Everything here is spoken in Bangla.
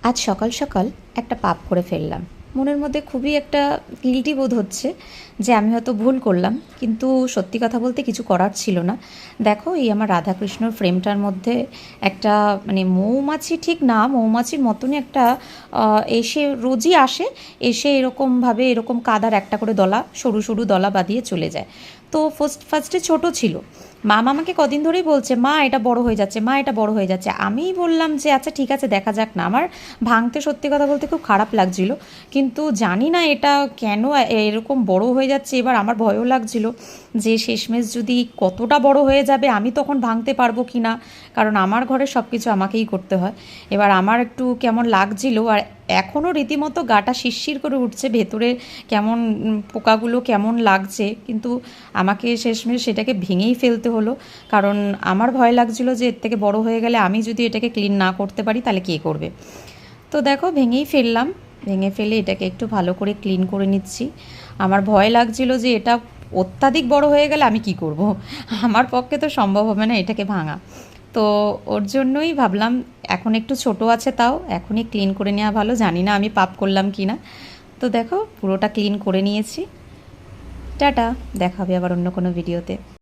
আজ সকাল সকাল একটা পাপ করে ফেললাম। মনের মধ্যে খুবই একটা গিল্টি বোধ হচ্ছে যে আমি হয়তো ভুল করলাম, কিন্তু সত্যি কথা বলতে কিছু করার ছিল না। দেখো, এই আমার রাধাকৃষ্ণর ফ্রেমটার মধ্যে একটা মানে মৌমাছি ঠিক না, মৌমাছির মতনই একটা এসে রোজই আসে, এসে এরকমভাবে এরকম কাদার একটা করে দলা, সরু সরু দলা বাঁধিয়ে চলে যায়। তো ফার্স্টে ছোট ছিল, মা আমাকে কদিন ধরেই বলছে, মা এটা বড় হয়ে যাচ্ছে, মা এটা বড় হয়ে যাচ্ছে। আমিই বললাম যে আচ্ছা ঠিক আছে, দেখা যাক না। আমার ভাঙতে সত্যি কথা বলতে খুব খারাপ লাগছিল, কিন্তু জানি না এটা কেন এরকম বড় হয়ে যাচ্ছে। এবার আমার ভয়ও লাগছিল যে শেষমেশ যদি কতটা বড় হয়ে যাবে, আমি তখন ভাঙতে পারবো কি না, কারণ আমার ঘরে সব কিছু আমাকেই করতে হয়। এবার আমার একটু কেমন লাগছিল, আর এখনও রীতিমতো গাটা শিরশির করে উঠছে ভেতরে, কেমন পোকাগুলো কেমন লাগছে, কিন্তু আমাকে শেষমেশ সেটাকে ভেঙেই ফেলতে হলো, কারণ আমার ভয় লাগছিল যে এর থেকে বড় হয়ে গেলে আমি যদি এটাকে ক্লিন না করতে পারি তাহলে কে করবে। তো দেখো, ভেঙেই ফেললাম। ভেঙে ফেলে এটাকে একটু ভালো করে ক্লিন করে নিচ্ছি। আমার ভয় লাগছিল যে এটা অত্যাধিক বড় হয়ে গেলে আমি কি করব, আমার পক্ষে তো সম্ভব হবে না এটাকে ভাঙা। তো ওর জন্যই ভাবলাম এখন একটু ছোট আছে, তাও এখনই ক্লিন করে নেওয়া ভালো। জানি না আমি পাপ করলাম কি না। তো দেখো, পুরোটা ক্লিন করে নিয়েছি। টাটা, দেখা হবে আবার অন্য কোনো ভিডিওতে।